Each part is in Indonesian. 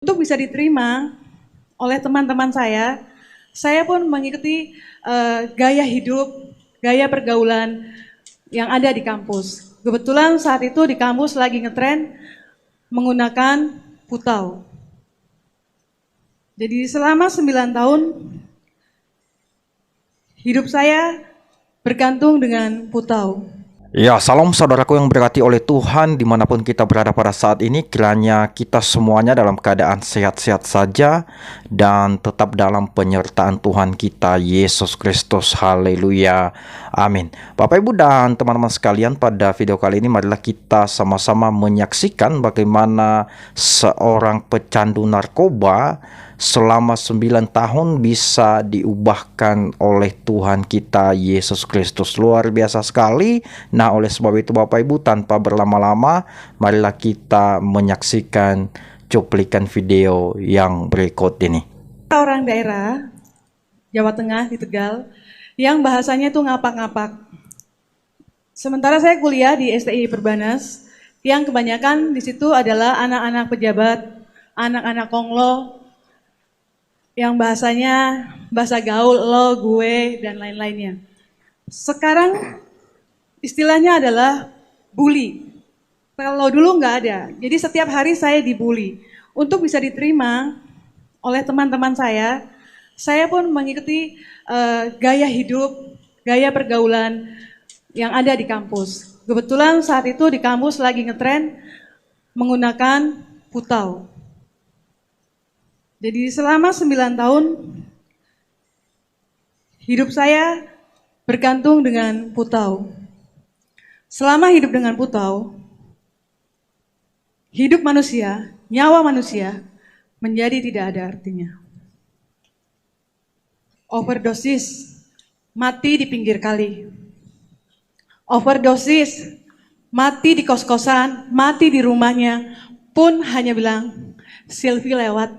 Untuk bisa diterima oleh teman-teman saya pun mengikuti gaya hidup, gaya pergaulan yang ada di kampus. Kebetulan saat itu di kampus lagi ngetren menggunakan putau. Jadi selama 9 tahun hidup saya bergantung dengan putau. Ya, salam saudaraku yang berkati oleh Tuhan dimanapun kita berada pada saat ini. Kiranya kita semuanya dalam keadaan sehat-sehat saja dan tetap dalam penyertaan Tuhan kita Yesus Kristus. Haleluya, amin. Bapak Ibu dan teman-teman sekalian, pada video kali ini marilah kita sama-sama menyaksikan bagaimana seorang pecandu narkoba selama 9 tahun bisa diubahkan oleh Tuhan kita Yesus Kristus. Luar biasa sekali. Nah, oleh sebab itu Bapak Ibu, tanpa berlama-lama, marilah kita menyaksikan cuplikan video yang berikut ini. Orang daerah Jawa Tengah di Tegal yang bahasanya itu ngapak-ngapak. Sementara saya kuliah di STI Perbanas yang kebanyakan di situ adalah anak-anak pejabat, anak-anak konglo yang bahasanya bahasa gaul, lo, gue, dan lain-lainnya. Sekarang istilahnya adalah bully. Kalau dulu nggak ada, jadi setiap hari saya dibully. Untuk bisa diterima oleh teman-teman saya pun mengikuti gaya hidup, gaya pergaulan yang ada di kampus. Kebetulan saat itu di kampus lagi ngetren menggunakan putau. Jadi selama 9 tahun hidup saya bergantung dengan putau. Selama hidup dengan putau, hidup manusia, nyawa manusia menjadi tidak ada artinya. Overdosis, mati di pinggir kali. Overdosis, mati di kos-kosan, mati di rumahnya, pun hanya bilang, Silvi lewat.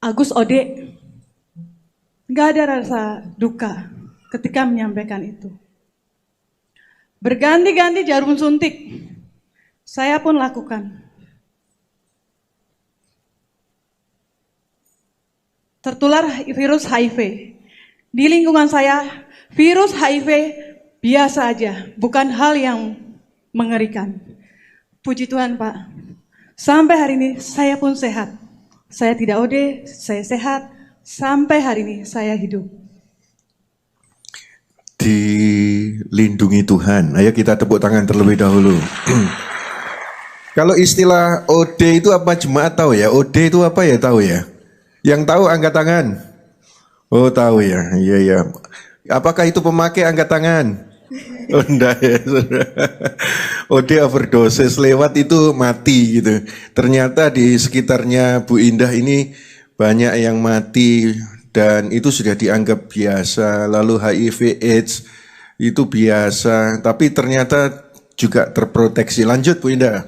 Agus Ode, nggak ada rasa duka ketika menyampaikan itu. Berganti-ganti jarum suntik, saya pun lakukan. Tertular virus HIV. Di lingkungan saya, virus HIV biasa aja, bukan hal yang mengerikan. Puji Tuhan Pak, sampai hari ini saya pun sehat. Saya tidak OD, saya sehat, sampai hari ini saya hidup. Dilindungi Tuhan. Ayo kita tepuk tangan terlebih dahulu. Kalau istilah OD itu apa jemaat tahu ya? OD itu apa ya, tahu ya? Yang tahu angkat tangan. Oh tahu ya, iya ya. Apakah itu pemakai angkat tangan? Oh enggak ya. OD overdosis, lewat itu mati gitu. Ternyata di sekitarnya Bu Indah ini banyak yang mati dan itu sudah dianggap biasa. Lalu HIV AIDS itu biasa, tapi ternyata juga terproteksi. Lanjut Bu Indah.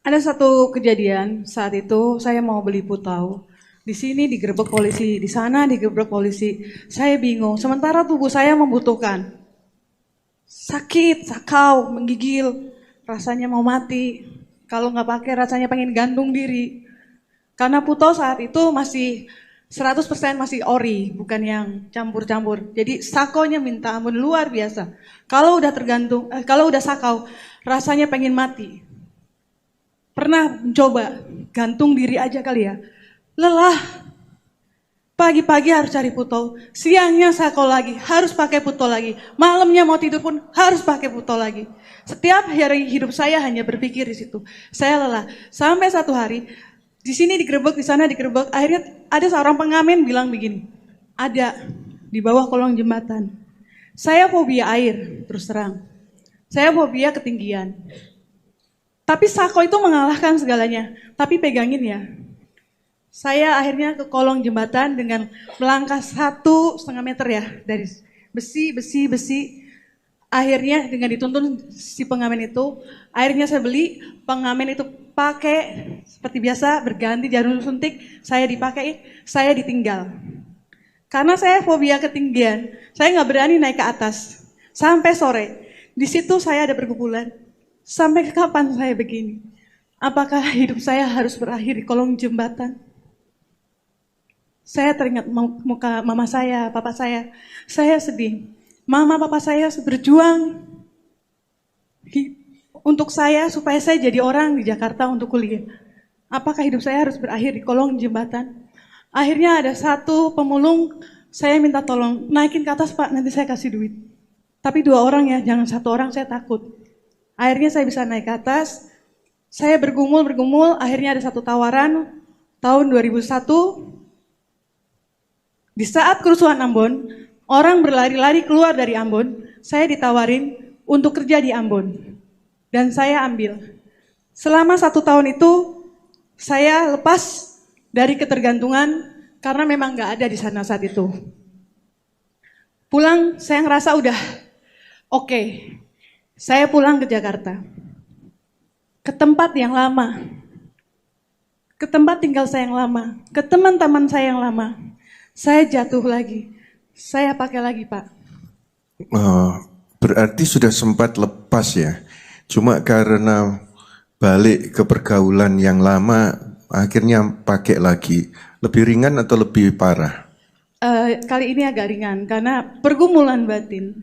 Ada satu kejadian saat itu saya mau beli putau. Di sini digerebek polisi, di sana digerebek polisi. Saya bingung, sementara tubuh saya membutuhkan. Sakit, sakau, menggigil, rasanya mau mati. Kalau nggak pakai rasanya pengen gantung diri. Karena putau saat itu masih 100% masih ori, bukan yang campur-campur. Jadi sakonya minta ampun luar biasa. Kalau udah kalau udah sakau, rasanya pengen mati. Pernah mencoba gantung diri aja kali ya. Lelah. Pagi-pagi harus cari putau, siangnya sako lagi, harus pakai putau lagi. Malamnya mau tidur pun harus pakai putau lagi. Setiap hari hidup saya hanya berpikir di situ. Saya lelah. Sampai satu hari di sini digerebek, di sana digerebek. Akhirnya ada seorang pengamen bilang begini, ada di bawah kolong jembatan. Saya fobia air, terus terang. Saya fobia ketinggian. Tapi sako itu mengalahkan segalanya. Tapi pegangin ya. Saya akhirnya ke kolong jembatan dengan melangkah 1,5 meter ya. Dari besi. Akhirnya dengan dituntun si pengamen itu, akhirnya saya beli, pengamen itu pakai seperti biasa, berganti jarum suntik, saya dipakai, saya ditinggal. Karena saya fobia ketinggian, saya nggak berani naik ke atas. Sampai sore, di situ saya ada pergumulan. Sampai kapan saya begini? Apakah hidup saya harus berakhir di kolong jembatan? Saya teringat muka mama saya, papa saya. Saya sedih. Mama, papa saya berjuang untuk saya supaya saya jadi orang di Jakarta untuk kuliah. Apakah hidup saya harus berakhir di kolong jembatan? Akhirnya ada satu pemulung, saya minta tolong, naikin ke atas Pak, nanti saya kasih duit. Tapi 2 orang ya, jangan 1 orang, saya takut. Akhirnya saya bisa naik ke atas, saya bergumul, akhirnya ada satu tawaran, tahun 2001, di saat kerusuhan Ambon, orang berlari-lari keluar dari Ambon, saya ditawarin untuk kerja di Ambon. Dan saya ambil. Selama 1 tahun itu, saya lepas dari ketergantungan karena memang gak ada di sana saat itu. Pulang, saya ngerasa udah oke. Saya pulang ke Jakarta. Ke tempat yang lama. Ke tempat tinggal saya yang lama. Ke teman-teman saya yang lama. Saya jatuh lagi. Saya pakai lagi, Pak. Berarti sudah sempat lepas ya. Cuma karena balik ke pergaulan yang lama, akhirnya pakai lagi. Lebih ringan atau lebih parah? Kali ini agak ringan, karena pergumulan batin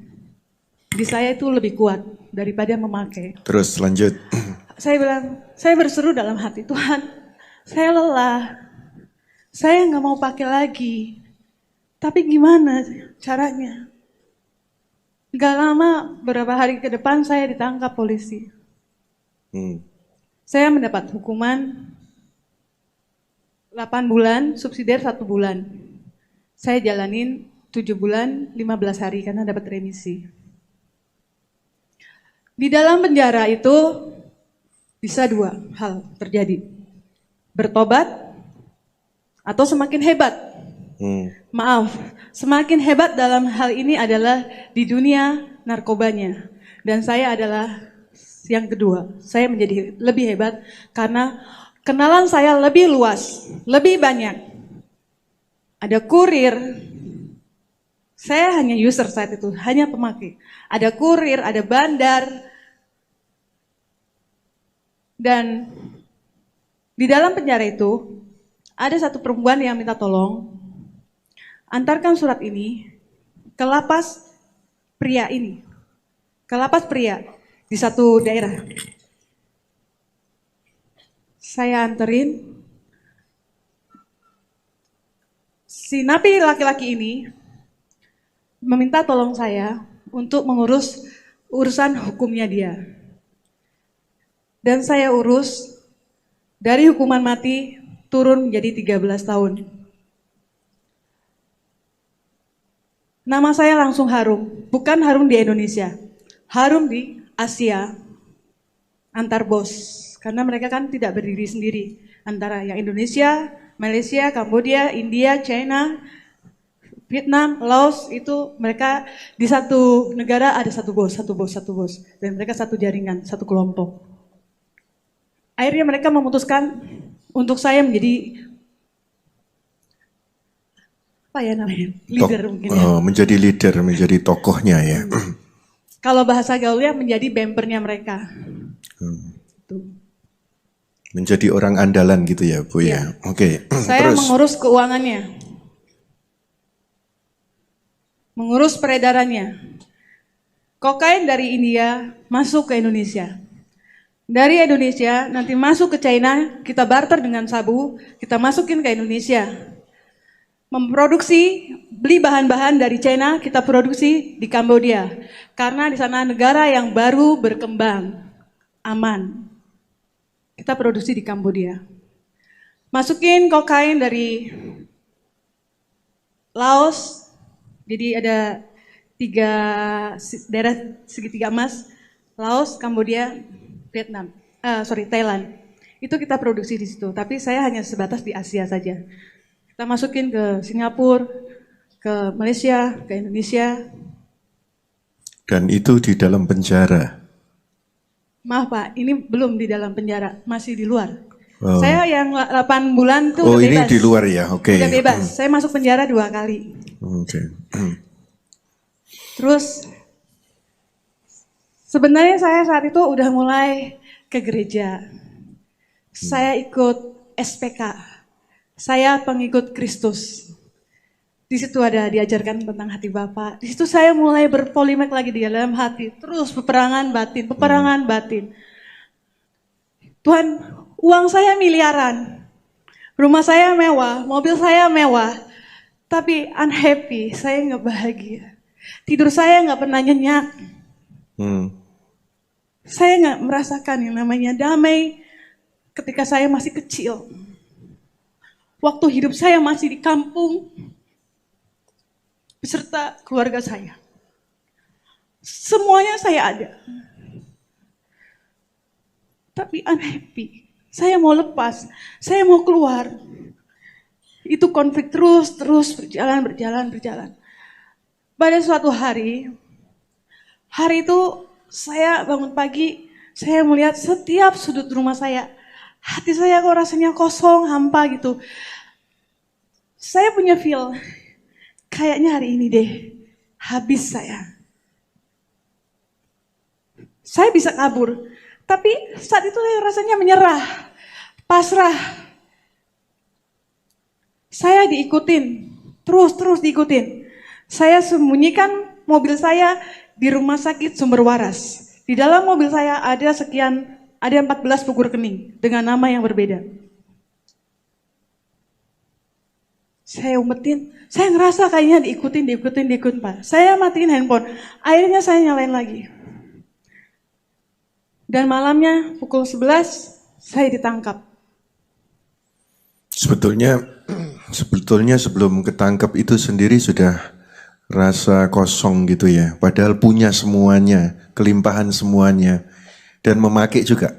di saya itu lebih kuat daripada memakai. Terus lanjut. Saya bilang, saya berseru dalam hati, Tuhan, saya lelah. Saya nggak mau pakai lagi. Tapi gimana caranya? Gak lama, beberapa hari ke depan saya ditangkap polisi. Saya mendapat hukuman 8 bulan, subsidiar 1 bulan. Saya jalanin 7 bulan, 15 hari karena dapat remisi. Di dalam penjara itu bisa 2 hal terjadi. Bertobat atau semakin hebat. Maaf, semakin hebat dalam hal ini adalah di dunia narkobanya. Dan saya adalah yang kedua. Saya menjadi lebih hebat karena kenalan saya lebih luas, lebih banyak. Ada kurir. Saya hanya user saat itu, hanya pemakai. Ada kurir, ada bandar. Dan di dalam penjara itu ada satu perempuan yang minta tolong. Antarkan surat ini ke lapas pria ini. Ke lapas pria di satu daerah. Saya anterin. Si napi laki-laki ini meminta tolong saya untuk mengurus urusan hukumnya dia. Dan saya urus dari hukuman mati turun menjadi 13 tahun. Nama saya langsung harum, bukan harum di Indonesia, harum di Asia antar bos. Karena mereka kan tidak berdiri sendiri, antara yang Indonesia, Malaysia, Kamboja, India, China, Vietnam, Laos, itu mereka di satu negara ada satu bos. Dan mereka satu jaringan, satu kelompok. Akhirnya mereka memutuskan untuk saya menjadi apa ya namanya, leader mungkin ya. Menjadi leader, menjadi tokohnya ya. Kalau bahasa gaulnya menjadi bempernya mereka. Menjadi orang andalan gitu ya Bu ya. Oke. Saya Terus. mengurus keuangannya. Mengurus peredarannya. Kokain dari India masuk ke Indonesia. Dari Indonesia nanti masuk ke China, kita barter dengan sabu, kita masukin ke Indonesia. Memproduksi, beli bahan-bahan dari China, kita produksi di Kamboja. Karena di sana negara yang baru berkembang, aman. Kita produksi di Kamboja. Masukin kokain dari Laos, jadi ada 3 daerah segitiga emas, Laos, Kamboja, Thailand. Itu kita produksi di situ, tapi saya hanya sebatas di Asia saja. Kita masukin ke Singapura, ke Malaysia, ke Indonesia. Dan itu di dalam penjara. Maaf Pak, ini belum di dalam penjara, masih di luar. Saya yang 8 bulan tuh udah ini bebas. di luar ya, oke. Udah bebas, saya masuk penjara 2 kali. Oke. Terus Sebenarnya saya saat itu udah mulai ke gereja. Saya ikut SPK. Saya pengikut Kristus. Di situ ada diajarkan tentang hati Bapa. Di situ saya mulai berpolemik lagi di dalam hati. Terus peperangan batin, peperangan batin. Tuhan, uang saya miliaran. Rumah saya mewah, mobil saya mewah. Tapi unhappy, saya nggak bahagia. Tidur saya nggak pernah nyenyak. Saya nggak merasakan yang namanya damai ketika saya masih kecil. Waktu hidup saya masih di kampung, beserta keluarga saya. Semuanya saya ada. Tapi unhappy. Saya mau lepas, saya mau keluar. Itu konflik terus berjalan. Pada suatu hari itu saya bangun pagi, saya melihat setiap sudut rumah saya. Hati saya kok rasanya kosong, hampa gitu. Saya punya feel, kayaknya hari ini deh, habis saya. Saya bisa kabur, tapi saat itu saya rasanya menyerah, pasrah. Saya diikutin, terus diikutin. Saya sembunyikan mobil saya di rumah sakit Sumber Waras. Di dalam mobil saya ada 14 buku rekening dengan nama yang berbeda. Saya umpetin, saya ngerasa kayaknya diikutin Pak. Saya matiin handphone, akhirnya saya nyalain lagi. Dan malamnya pukul 11 saya ditangkap. Sebetulnya sebelum ketangkep itu sendiri sudah rasa kosong gitu ya. Padahal punya semuanya, kelimpahan semuanya. Dan memakai juga.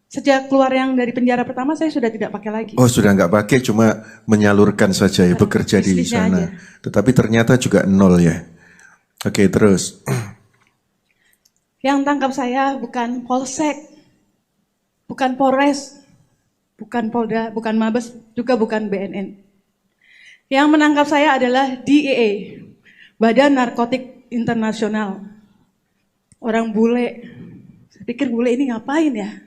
Sejak keluar yang dari penjara pertama saya sudah tidak pakai lagi. Oh sudah nggak pakai, cuma menyalurkan saja ya, bekerja di sana. Aja. Tetapi ternyata juga nol ya. Oke, terus. Yang tangkap saya bukan Polsek, bukan Polres, bukan Polda, bukan Mabes, juga bukan BNN. Yang menangkap saya adalah DEA, Badan Narkotik Internasional. Orang bule. Saya pikir bule ini ngapain ya?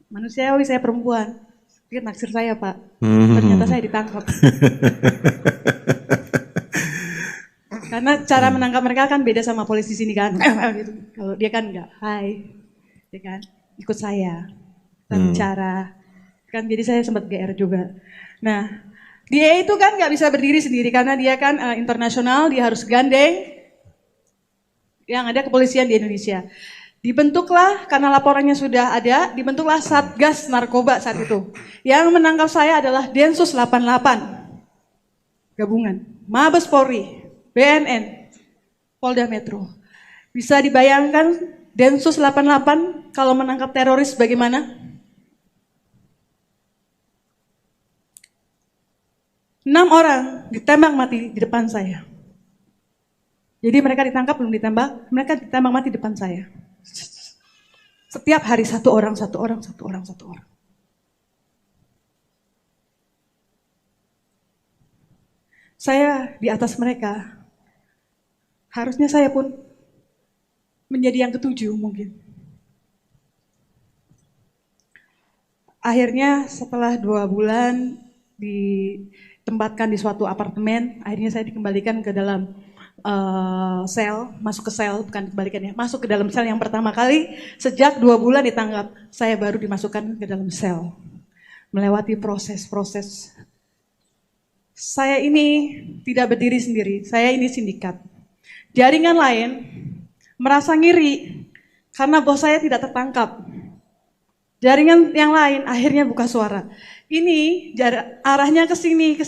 Manusiawi, saya perempuan. Pikir naksir saya, Pak. Ternyata saya ditangkap. Karena cara menangkap mereka kan beda sama polisi sini kan. Gitu. Kalau dia kan enggak, hai. Dia kan ikut saya. Kita bicara. Kan jadi saya sempat GR juga. Nah, dia itu kan nggak bisa berdiri sendiri karena dia kan internasional, dia harus gandeng yang ada kepolisian di Indonesia. Dibentuklah, karena laporannya sudah ada, dibentuklah Satgas Narkoba saat itu. Yang menangkap saya adalah Densus 88, gabungan, Mabes Polri, BNN, Polda Metro. Bisa dibayangkan Densus 88 kalau menangkap teroris bagaimana? 6 orang ditembak mati di depan saya. Jadi mereka ditangkap belum ditembak, mereka ditembak mati di depan saya. Setiap hari satu orang. Saya di atas mereka. Harusnya saya pun menjadi yang ketujuh mungkin. Akhirnya setelah 2 bulan ditempatkan di suatu apartemen, akhirnya saya dikembalikan ke dalam sel, masuk ke sel, bukan dikembalikan ya, masuk ke dalam sel yang pertama kali sejak 2 bulan ditangkap, saya baru dimasukkan ke dalam sel, melewati proses-proses. Saya ini tidak berdiri sendiri, saya ini sindikat. Jaringan lain merasa ngiri karena bos saya tidak tertangkap. Jaringan yang lain akhirnya buka suara. Ini arahnya ke sini.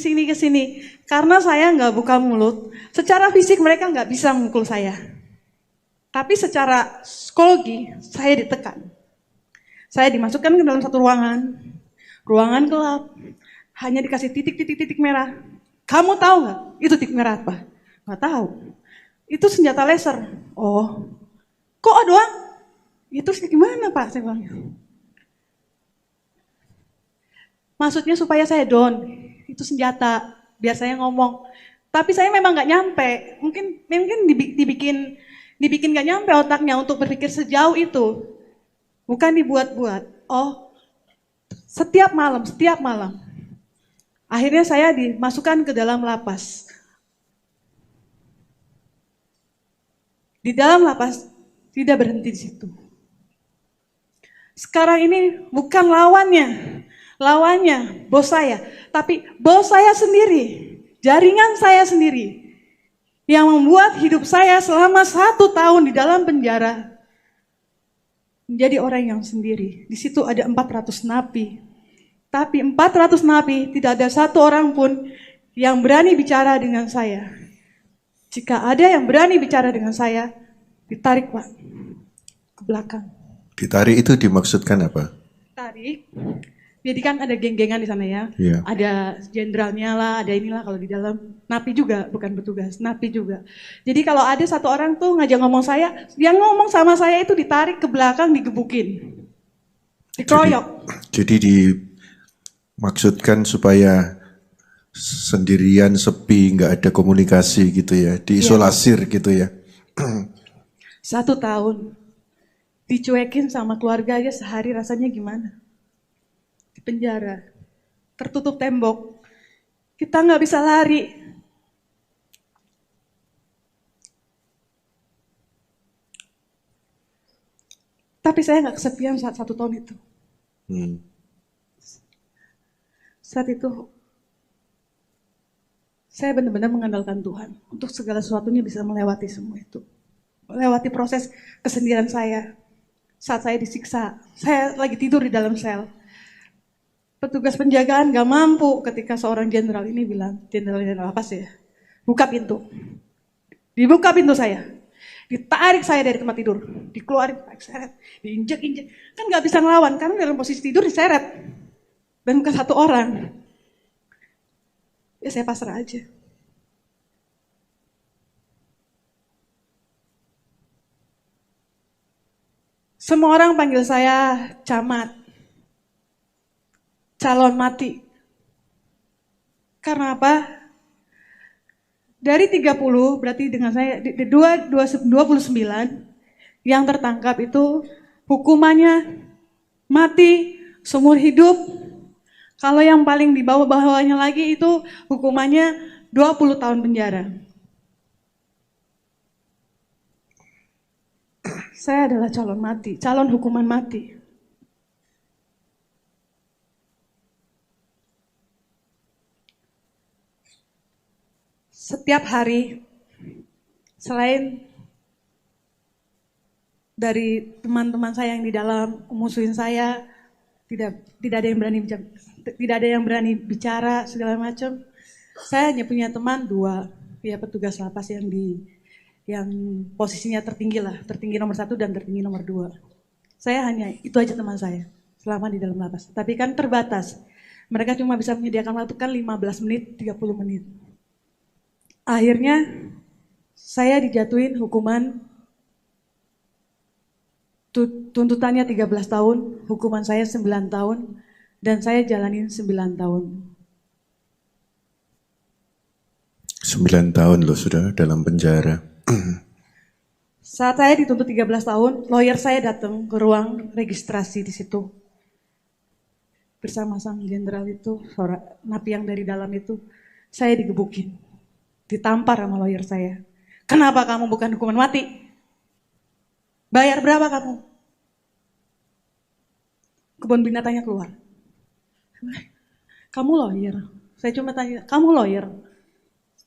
Karena saya nggak buka mulut, secara fisik mereka nggak bisa memukul saya. Tapi secara psikologi saya ditekan. Saya dimasukkan ke dalam satu ruangan gelap, hanya dikasih titik merah. Kamu tahu nggak itu titik merah apa? Nggak tahu. Itu senjata laser. Oh, kok doang? Itu gimana Pak? Saya bilang. Maksudnya supaya saya down, itu senjata, biar saya ngomong. Tapi saya memang nggak nyampe. Mungkin dibikin nggak nyampe otaknya untuk berpikir sejauh itu. Bukan dibuat-buat. Oh, setiap malam. Akhirnya saya dimasukkan ke dalam lapas. Di dalam lapas tidak berhenti di situ. Sekarang ini bukan lawannya bos saya, tapi bos saya sendiri, jaringan saya sendiri, yang membuat hidup saya selama 1 tahun di dalam penjara menjadi orang yang sendiri. Di situ ada 400 napi, tapi 400 napi tidak ada satu orang pun yang berani bicara dengan saya. Jika ada yang berani bicara dengan saya, ditarik Pak ke belakang. Ditarik itu dimaksudkan apa? Tarik. Jadi kan ada geng-gengan di sana ya. Iya. Ada jenderalnya lah, ada inilah kalau di dalam. Napi juga, bukan petugas, napi juga. Jadi kalau ada satu orang tuh ngajak ngomong saya, dia ngomong sama saya itu ditarik ke belakang, digebukin. Dikeroyok. Jadi dimaksudkan supaya sendirian, sepi, nggak ada komunikasi gitu ya, diisolasir gitu ya. 1 tahun. Dicuekin sama keluarga aja sehari rasanya gimana? Di penjara, tertutup tembok, kita nggak bisa lari. Tapi saya nggak kesepian saat 1 tahun itu. Saat itu, saya benar-benar mengandalkan Tuhan untuk segala sesuatunya bisa melewati semua itu. Melewati proses kesendirian saya. Saat saya disiksa, saya lagi tidur di dalam sel. Petugas penjagaan gak mampu ketika seorang jenderal ini bilang, jenderal apa sih ya, buka pintu. Dibuka pintu saya, ditarik saya dari tempat tidur, dikeluarin, seret, diinjek-injek. Kan gak bisa ngelawan, karena dalam posisi tidur diseret. Dan bukan satu orang. Ya saya pasrah aja. Semua orang panggil saya camat, calon mati. Karena apa? Dari 30, berarti dengan saya 29 yang tertangkap itu hukumannya mati seumur hidup. Kalau yang paling di bawah-bawahnya lagi itu hukumannya 20 tahun penjara. Saya adalah calon mati, calon hukuman mati. Setiap hari, selain dari teman-teman saya yang di dalam musuhin saya, tidak ada yang berani bicara segala macam. Saya hanya punya teman 2, ya petugas lapas yang posisinya tertinggi nomor 1 dan tertinggi nomor 2. Saya hanya itu aja teman saya selama di dalam lapas. Tapi kan terbatas. Mereka cuma bisa menyediakan waktu kan 15 menit, 30 menit. Akhirnya saya dijatuhin hukuman tuntutannya 13 tahun, hukuman saya 9 tahun, dan saya jalanin 9 tahun. 9 tahun loh sudah dalam penjara. Saat saya dituntut 13 tahun, lawyer saya datang ke ruang registrasi di situ. Bersama sang jenderal itu, napi yang dari dalam itu, saya digebukin. Ditampar sama lawyer saya. Kenapa kamu bukan hukuman mati? Bayar berapa kamu? Kebun binatangnya keluar. Kamu lawyer? Saya cuma tanya, kamu lawyer?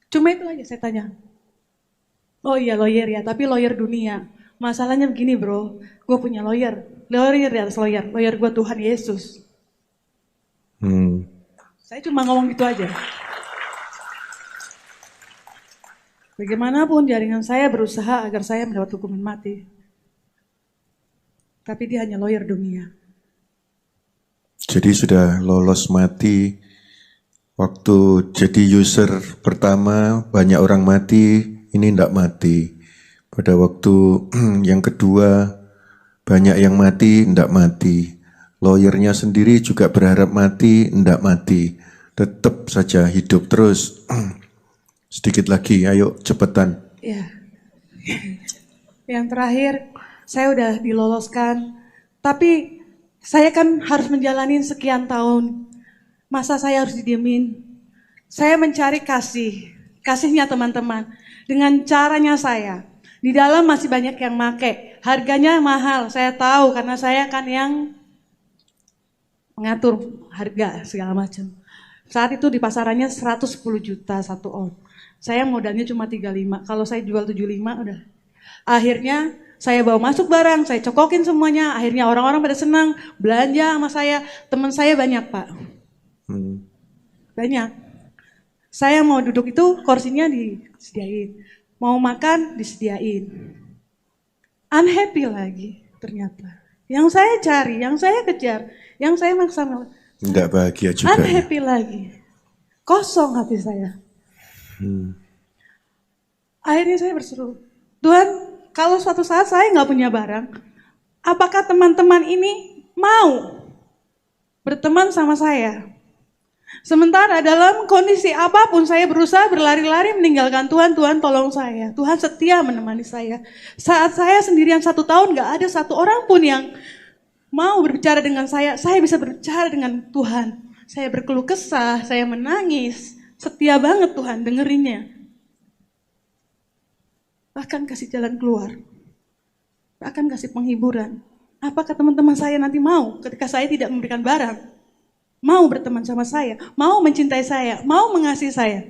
Cuma itu aja saya tanya. Oh iya lawyer ya, tapi lawyer dunia. Masalahnya begini bro, gue punya lawyer di atas lawyer gue Tuhan Yesus. Saya cuma ngomong gitu aja. Bagaimanapun jaringan saya berusaha agar saya mendapat hukuman mati. Tapi dia hanya lawyer dunia. Jadi sudah lolos mati. Waktu jadi user pertama banyak orang mati, ini enggak mati. Pada waktu yang kedua banyak yang mati, enggak mati. Lawyernya sendiri juga berharap mati, enggak mati. Tetap saja hidup terus. Sedikit lagi, ayo cepetan. Ya. Yang terakhir, saya udah diloloskan, tapi saya kan harus menjalani sekian tahun. Masa saya harus didiemin? Saya mencari kasihnya teman-teman, dengan caranya saya. Di dalam masih banyak yang make, harganya mahal, saya tahu karena saya kan yang mengatur harga segala macam. Saat itu di pasarannya 110 juta satu on. Saya modalnya cuma 35, kalau saya jual 75 udah. Akhirnya saya bawa masuk barang, saya cokokin semuanya. Akhirnya orang-orang pada senang, belanja sama saya. Teman saya banyak, Pak. Banyak. Saya mau duduk itu kursinya disediain. Mau makan disediain. Unhappy lagi ternyata. Yang saya cari, yang saya kejar, yang saya maksa. Enggak bahagia juga. Unhappy lagi. Kosong hati saya. Akhirnya saya berseru, Tuhan, kalau suatu saat saya nggak punya barang, apakah teman-teman ini mau berteman sama saya? Sementara dalam kondisi apapun saya berusaha berlari-lari meninggalkan Tuhan. Tuhan tolong saya. Tuhan setia menemani saya. Saat saya sendirian 1 tahun nggak ada satu orang pun yang mau berbicara dengan saya bisa berbicara dengan Tuhan. Saya berkeluh kesah, saya menangis. Setia banget Tuhan dengerinnya. Bahkan kasih jalan keluar. Bahkan kasih penghiburan. Apakah teman-teman saya nanti mau ketika saya tidak memberikan barang? Mau berteman sama saya, mau mencintai saya, mau mengasihi saya.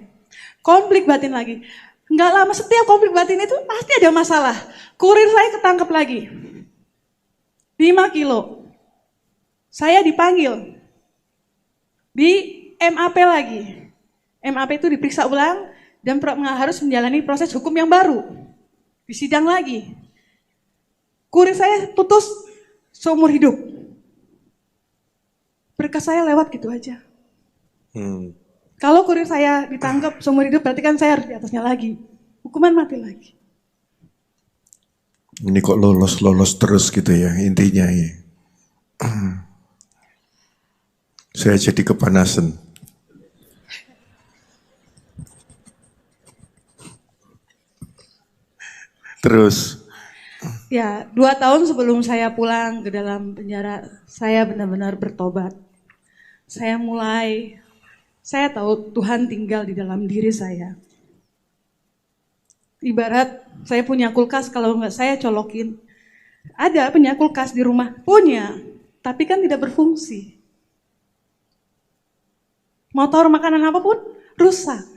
Konflik batin lagi. Enggak lama, setiap konflik batin itu pasti ada masalah. Kurir saya ketangkep lagi. 5 kilo. Saya dipanggil. Di MAP lagi. MAP itu diperiksa ulang dan harus menjalani proses hukum yang baru. Di sidang lagi. Kurir saya putus seumur hidup. Berkas saya lewat gitu aja. Kalau kurir saya ditangkap seumur hidup berarti kan saya harus di atasnya lagi. Hukuman mati lagi. Ini kok lolos terus gitu ya intinya ya. Saya jadi kepanasan. Terus. Ya, 2 tahun sebelum saya pulang ke dalam penjara, saya benar-benar bertobat. Saya tahu Tuhan tinggal di dalam diri saya. Ibarat saya punya kulkas, kalau nggak saya colokin. Ada punya kulkas di rumah? Punya, tapi kan tidak berfungsi. Motor makanan apapun rusak.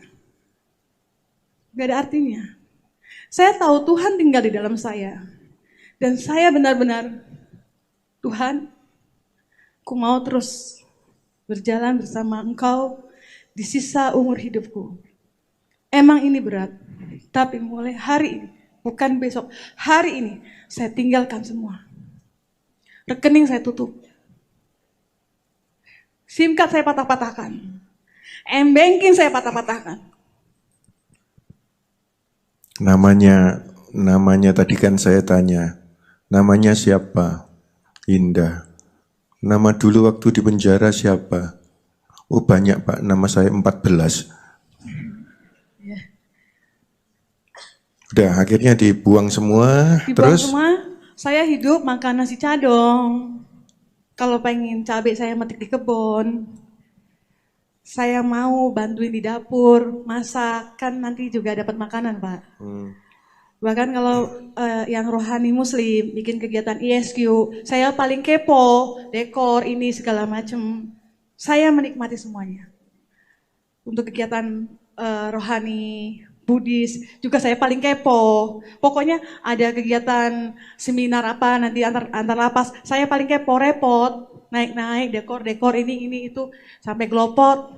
Gak ada artinya. Saya tahu Tuhan tinggal di dalam saya. Dan saya benar-benar, Tuhan, aku mau terus berjalan bersama Engkau di sisa umur hidupku. Emang ini berat, tapi mulai hari ini, bukan besok, hari ini saya tinggalkan semua. Rekening saya tutup. SIM card saya patah-patahkan. M-banking saya patah-patahkan. Namanya tadi kan saya tanya, namanya siapa? Indah. Nama dulu waktu di penjara siapa? Oh banyak Pak, nama saya 14. Udah akhirnya dibuang semua. Terus? Semua, saya hidup makan nasi cadong. Kalau pengen cabai saya metik di kebun. Saya mau bantuin di dapur, masak, kan nanti juga dapat makanan Pak. Bahkan kalau yang rohani muslim, bikin kegiatan ISQ, saya paling kepo, dekor ini segala macam. Saya menikmati semuanya. Untuk kegiatan rohani, Buddhis, juga saya paling kepo. Pokoknya ada kegiatan seminar apa nanti antar lapas, saya paling kepo, repot. Naik-naik, dekor ini itu, sampai glopot.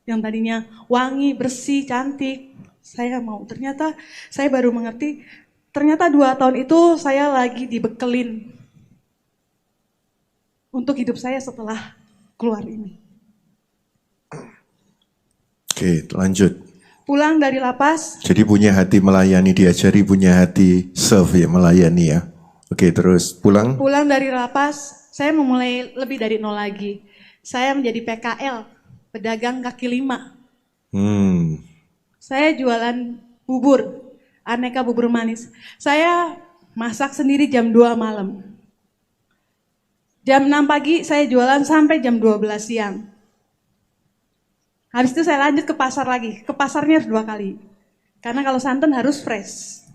Yang tadinya wangi, bersih, cantik. Saya mau, ternyata saya baru mengerti, ternyata 2 tahun itu saya lagi dibekelin untuk hidup saya setelah keluar ini. Oke, lanjut. Pulang dari lapas. Jadi punya hati melayani, diajari punya hati serve ya, melayani ya. Oke, terus pulang. Pulang dari lapas, saya memulai lebih dari nol lagi. Saya menjadi PKL, pedagang kaki 5. Saya jualan bubur, aneka bubur manis. Saya masak sendiri jam 2 malam. Jam 6 pagi saya jualan sampai jam 12 siang. Habis itu saya lanjut ke pasar lagi. Ke pasarnya harus 2 kali. Karena kalau santan harus fresh.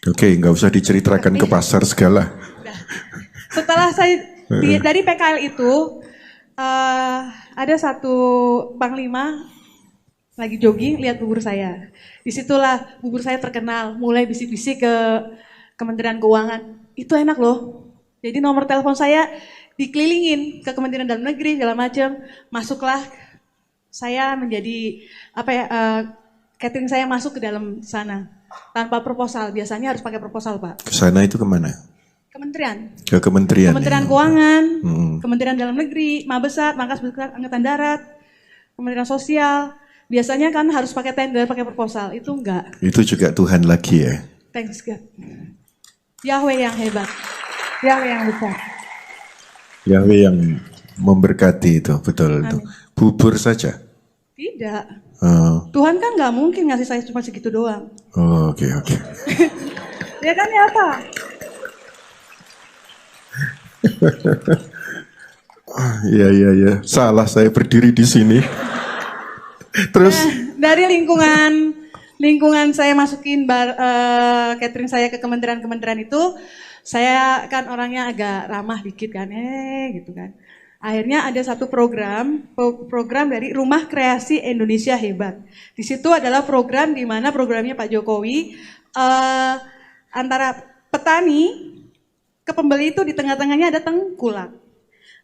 Oke, nggak usah diceritakan ke pasar segala. Nah, setelah saya dari PKL itu, ada satu panglima lagi jogging, lihat bubur saya. Disitulah bubur saya terkenal, mulai bisik-bisik ke Kementerian Keuangan. Itu enak loh. Jadi nomor telepon saya dikelilingin ke Kementerian Dalam Negeri segala macam. Masuklah saya menjadi catering saya masuk ke dalam sana tanpa proposal. Biasanya harus pakai proposal, Pak. Ke sana itu kemana? Kementerian. Ke kementerian. Kementerian Ya. Keuangan, Kementerian Dalam Negeri, Mabesat, Markas Besar Angkatan Darat, Kementerian Sosial. Biasanya kan harus pakai tender, pakai proposal. Itu enggak. Itu juga Tuhan lagi ya. Thanks God. Yahweh yang hebat. Yahweh yang besar. Yahweh yang memberkati itu, betul itu. Bubur saja. Tidak. Oh, Tuhan kan nggak mungkin ngasih saya cuma segitu doang. oke. Ya kan ya apa? Iya. Salah saya berdiri di sini. Terus Dari lingkungan saya masukin catering saya ke kementerian itu, saya kan orangnya agak ramah dikit kan, gitu kan. Akhirnya ada satu program dari Rumah Kreasi Indonesia Hebat. Di situ adalah program di mana programnya Pak Jokowi antara petani ke pembeli itu di tengah-tengahnya ada tengkulak.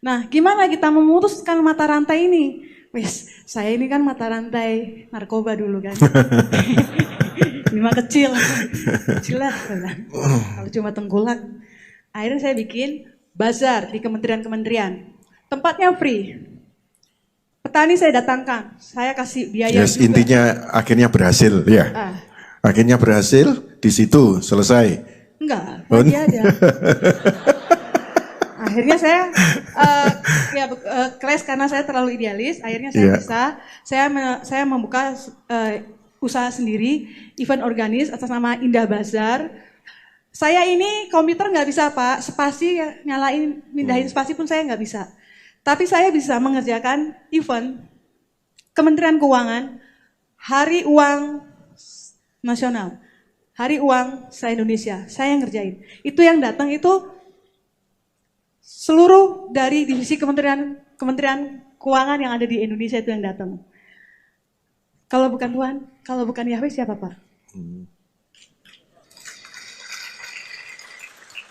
Nah, gimana kita memutuskan mata rantai ini? Wes, saya ini kan mata rantai narkoba dulu kan. Ini mah kecil lah. Kalau cuma tengkulak. Akhirnya saya bikin bazar di kementerian-kementerian. Tempatnya free. Petani saya datangkan, saya kasih biaya yes, juga. intinya akhirnya berhasil ya. Akhirnya berhasil, di situ selesai. Enggak, lagi aja. Akhirnya saya clash karena saya terlalu idealis. Akhirnya saya bisa, saya membuka usaha sendiri, event organis atas nama Indah Bazar. Saya ini komputer nggak bisa Pak, spasi nyalain, mindahin spasi pun saya nggak bisa. Tapi saya bisa mengerjakan event Kementerian Keuangan, Hari Uang Nasional, Hari Uang se-Indonesia, saya yang ngerjain. Itu yang datang itu seluruh dari divisi Kementerian Keuangan yang ada di Indonesia itu yang datang. Kalau bukan Tuhan, kalau bukan Yahweh siapa Pak?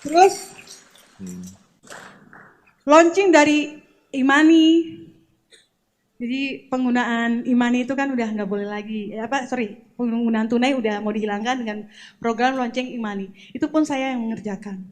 Terus launching dari Imani. Jadi penggunaan Imani itu kan udah nggak boleh lagi. Penggunaan tunai udah mau dihilangkan dengan program launching Imani. Itu pun saya yang mengerjakan.